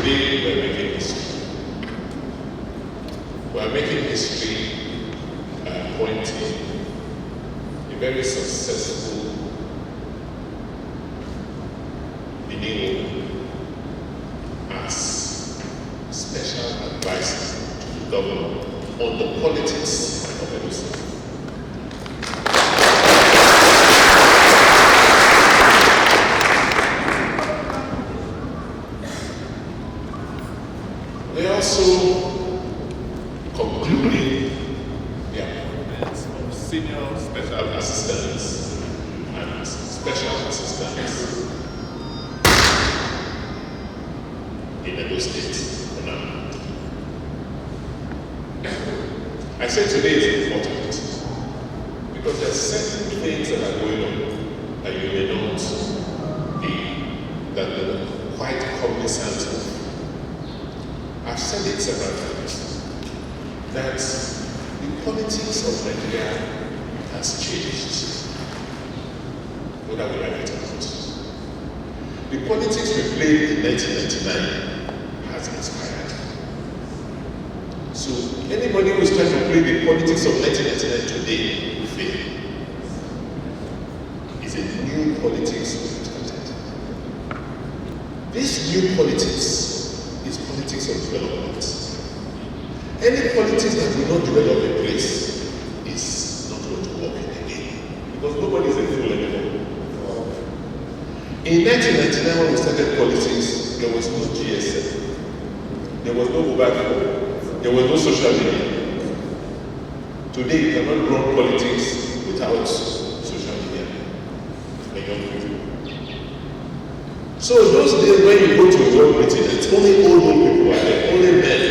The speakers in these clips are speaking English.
Today we're making history. We're making history by appointing a very successful Benin as special advisor to the governor on the politics of Edo State. We're also concluding the appointments of senior special assistants and special assistants in Edo State for now. I said today is important because there are certain things that are going on that you may not be quite cognizant of. I've said it several times that the politics of Nigeria has changed, whether we like it or not. The politics we played in 1999 has expired. So anybody who is trying to play the politics of 1999 today will fail. It's a new politics we've started. This new politics is politics of development. Any politics that will not develop a place is not going to work again. Because nobody is a fool anymore. In 1999, when we started politics, there was no GSM. There was no mobile phone. There was no social media. Today, you cannot run politics without social media. And young people. So those days when you go to a world meeting, it's only old people are there, only men,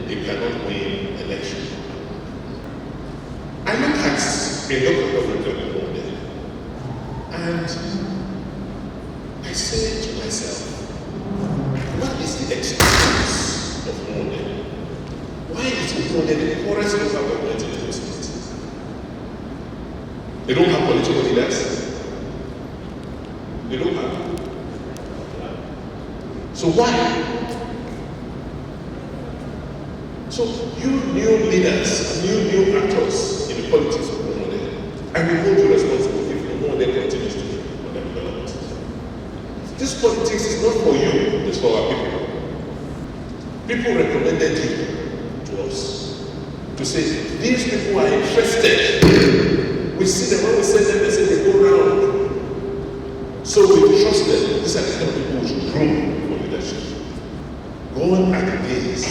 they cannot win election. I look at a local government of Uhumwonde, and I say to myself, what is the experience of Uhumwonde? Why is Uhumwonde the poorest local government in the state? They don't have political leaders. They don't have. So why? So you new leaders, new actors in the politics of Uhumwonde, and we hold you responsible if Uhumwonde continues to be underdeveloped. This politics is not for you, it's for our people. People recommended you to us. to say, these people are interested. We see them, when we send them, they say they go around. So we trust them. These are the kind of people who should groom for leadership. Gone are the days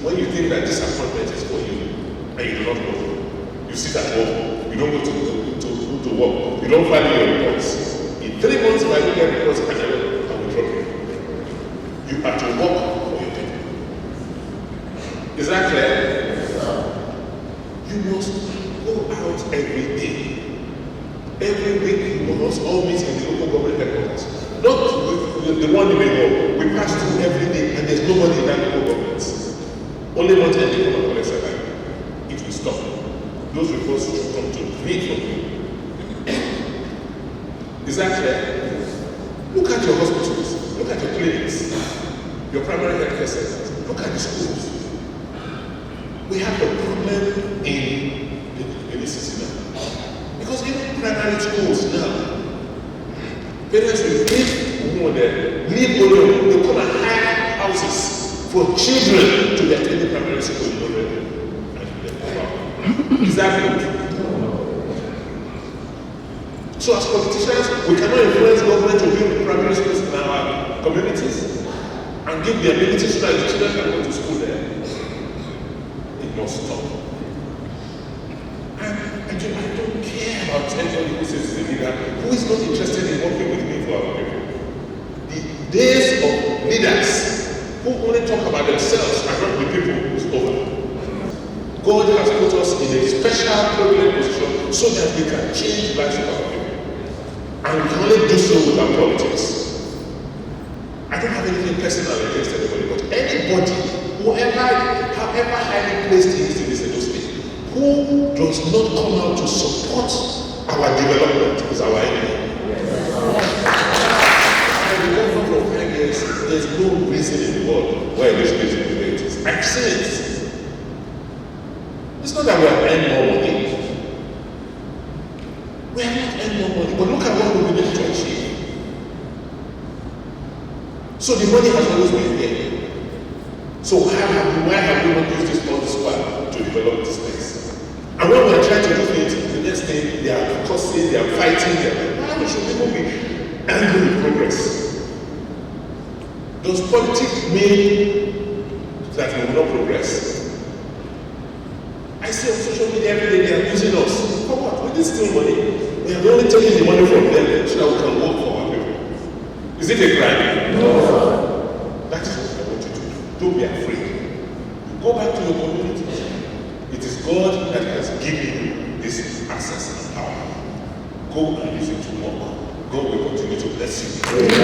when you think that this appointment is for you and you do not go. You sit at home, you don't go to work, you don't file your reports. In 3 months, if I don't get reports, I will drop you. You have to work for your people. Is that clear? You must go out every day. Every week you must all meet in the local government headquarters. Not the one in the hall. We pass through every day and there's nobody in that local government. Only one time they come and collect salary. It will stop. Those reports should come to me from you. Is that clear? Look at your hospitals. Look at your clinics. Your primary health care centers. Look at the schools. We have a problem in the city now. Because even primary schools now, parents will leave Uhumwonde, leave Olio, they come and hire houses for children to attend the primary school in Olio. Is that good? So as politicians, we cannot influence government to build primary schools in our communities and give the ability so that the children can go to school there. It must stop. And I don't care about anybody who says he's a leader who is not interested in working with me for our people. The days of leaders who only talk about themselves and not the people is over. God has put us in a special privileged position so that we can change the lives of our people. And we can only do so with our politics. I don't have anything personal against anybody, but anybody, however highly placed he is in this industry, who does not come out to support our development is our enemy. And we go for 5 years, there's no reason in the world why this is the way it is. I've seen it. It's not that we have earned more money. We have not earned more money, but look at what we've been able to achieve. So the money has always been there. So why have we not used this funds to develop this place? And when we are trying to do things, the next thing they are cursing, they are fighting, why should people be angry with progress? Does politics mean that we will not progress? I see on social media every day they are using us. For what? We need still money. We have only taken the money from them so that we can work for our people. Is it a crime? No. That is what I want you to do. Don't be afraid. Go back to your communities. It is God that has given you this access and power. Go and use it to work. God will continue to bless you. You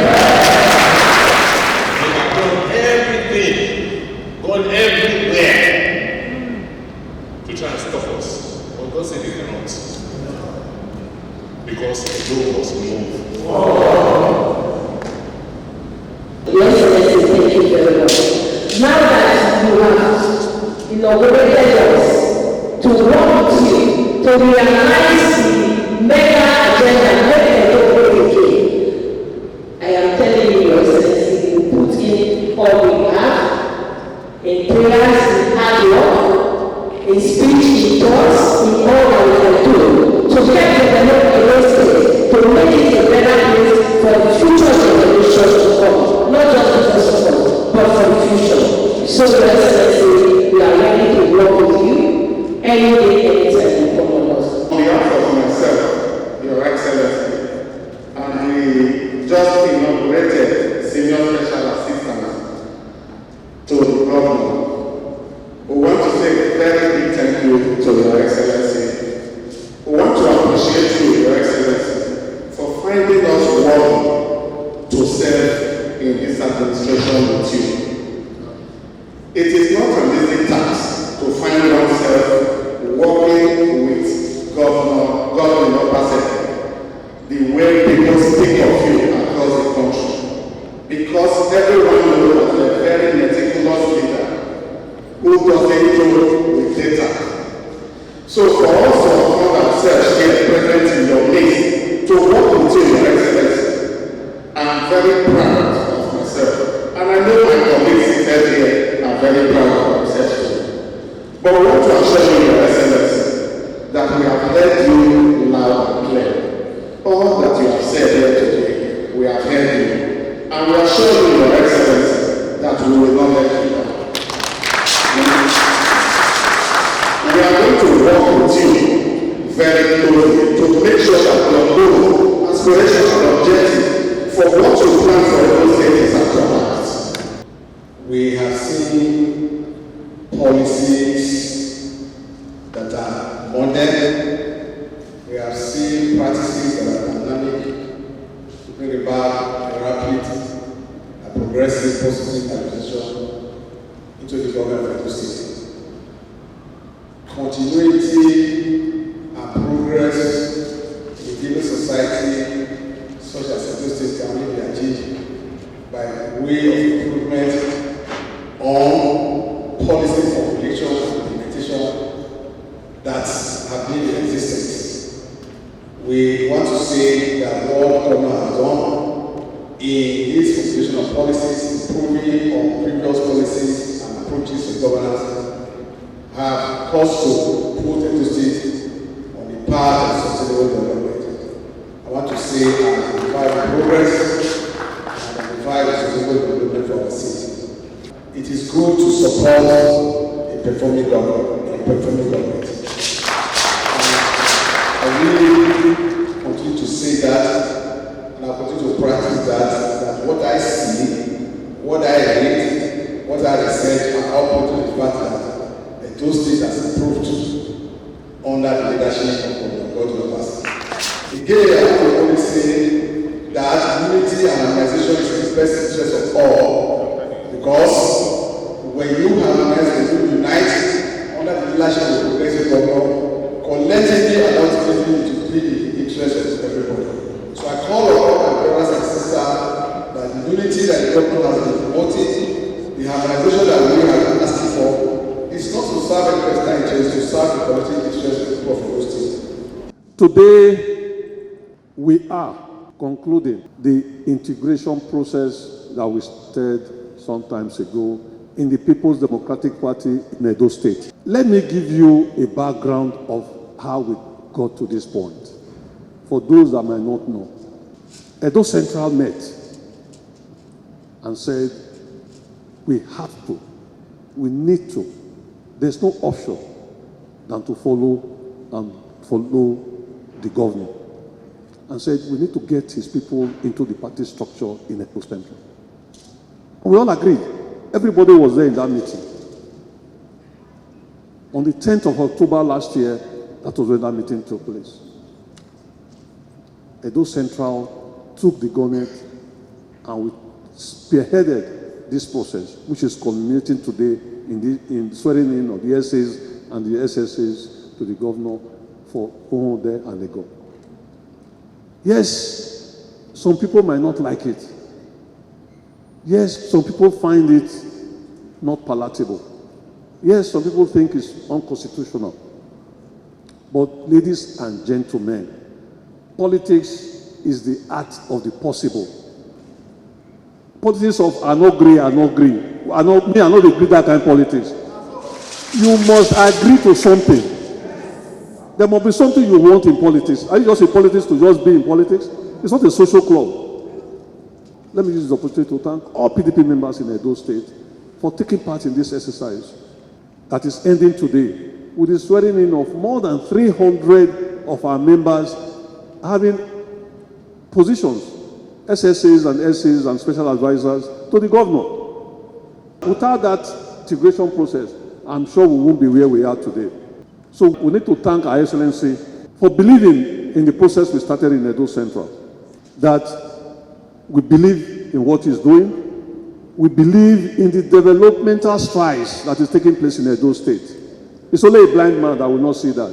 have done everything, gone everywhere to try and stop us. But God said they cannot. Because the door was moved. Yes, thank you very much. Now that you have inaugurated us to work with you, to realize the mega agenda, I am telling you, Your Excellency, you put in all we have, in prayers, in hard work, in speech, in thoughts, in all that we can do, to get developed a state, to make it a better place for the future generations to come. Not just for the support, but for the future. So, Your Excellency, we are ready to work with you any day, anytime you come on us. On behalf of myself, Your Excellency, and we just inaugurated Senior Special Assistant to the Governor. We want to say a very big thank you to Your Excellency. We want to appreciate you, Your Excellency, for finding us worthy to serve in this administration with you. It is not an easy task to find oneself working with Governor Obaseki, the way people speak of you across the country. Because everyone knows that you're a very meticulous leader who doesn't do with data. So for us to afford ourselves here present in your midst to work with you, Your Excellency, I'm very proud of myself. And I know my colleagues seated here are very proud of themselves too. But we want to assure you, Your very closely to make sure that your goal, aspiration, and objective for what you plan for Edo State is actualized. We have seen policies that are modern. We have seen practices that are dynamic to bring about a rapid, a progressive, positive transition into the government of Edo State. Continuity and progress in given society, such as Edo State, can only be achieved by way of improvement on policy formulation and implementation that have been in existence. We want to say that what the government has done in its formulation of policies, improving on previous policies and approaches to governance, have caused to put Edo State on the path of sustainable development. I want to say identify progress and identify sustainable development for our city. It is good to support a performing government. I really continue to say that, and I continue to practice that what I see, what I read, what I research, and how important the fact that those things has improved under the leadership of God Obaseki. Again, I will always say that unity and harmonization is the best interest of all, because when you harmonize, when you unite under the leadership of the progressive government, collectively and ultimately it will be the interest of everybody. So I call upon my brothers and sisters that the unity that the government has been promoting, the harmonization that we are asking for, it's not to serve any personal interest, to serve the collective interest of the people of Edo State. Today, we are concluding the integration process that we started some time ago in the People's Democratic Party in Edo State. Let me give you a background of how we got to this point. For those that might not know, Edo Central met and said, we have to, we need to. There's no option than to follow the governor, and said we need to get his people into the party structure in Edo Central. We all agreed. Everybody was there in that meeting. On the 10th of October last year, that was when that meeting took place. Edo Central took the government and we spearheaded this process, which is culminating today in the swearing in of the SAs and the SSAs to the governor for Uhumwonde and Egor. Yes, some people might not like it. Yes, some people find it not palatable. Yes, some people think it's unconstitutional. But ladies and gentlemen, politics is the art of the possible. Politics of I not agree. I not agree that kind of politics. You must agree to something. There must be something you want in politics. Are you just in politics to just be in politics? It's not a social club. Let me use this opportunity to thank all PDP members in Edo State for taking part in this exercise that is ending today with the swearing in of more than 300 of our members having positions, SSAs and SAs and special advisors to the governor. Without that integration process, I'm sure we won't be where we are today. So we need to thank Our Excellency for believing in the process we started in Edo Central. That we believe in what he's doing. We believe in the developmental strides that is taking place in Edo State. It's only a blind man that will not see that.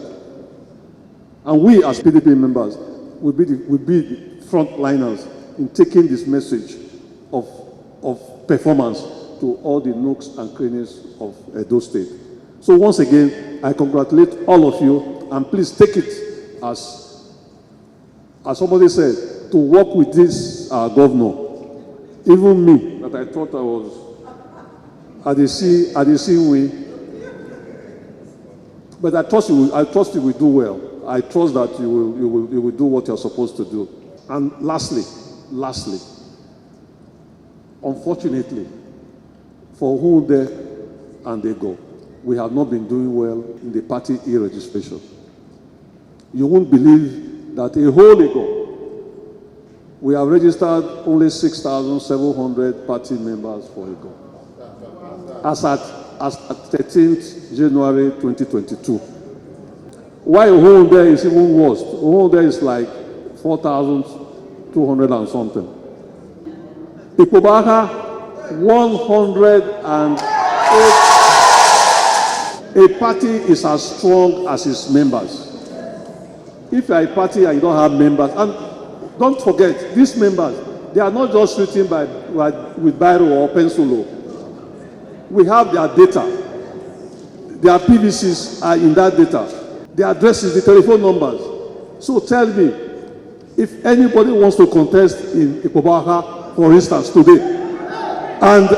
And we as PDP members will be the frontliners in taking this message of performance to all the nooks and crannies of Edo State. So once again, I congratulate all of you, and please take it as somebody said, to work with this governor. Even me, that I thought I was at the sea way. But I trust you will do well. I trust that you will do what you're supposed to do. And lastly, unfortunately, for Uhumwonde and Egor, we have not been doing well in the party e-registration. You won't believe that a whole Egor, we have registered only 6,700 party members for Egor. As at 13th January 2022. Why Uhumwonde is even worse? Uhumwonde is like 4,200 and something. Ikobaka, 108. A party is as strong as its members. If you are a party and you don't have members, and don't forget, these members, they are not just written with biro or pencil. We have their data. Their PVCs are in that data. The addresses, the telephone numbers. So tell me, if anybody wants to contest in Ikobaka, for instance, today, and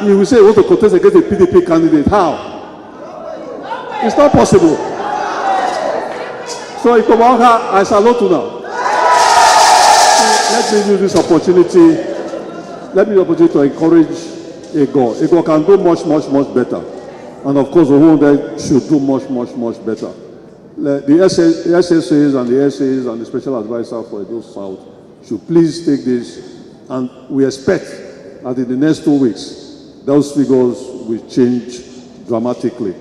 you will say you want to contest against a PDP candidate, how? It's not possible. So Ikobaka, I salute you now. Let me use this opportunity. Let me use the opportunity to encourage Egor. Egor can do much better. And of course, Uhumwonde should do much better. The SSAs and the SAs and the special advisor for Edo South should please take this. And we expect that in the next 2 weeks, those figures will change dramatically.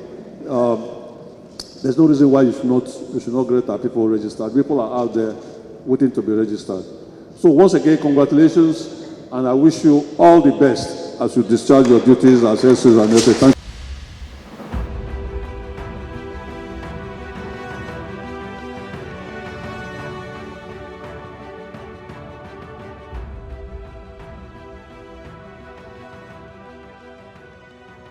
There's no reason why you should not get our people registered. People are out there waiting to be registered. So once again, congratulations, and I wish you all the best as you discharge your duties as SSAs and SSAs.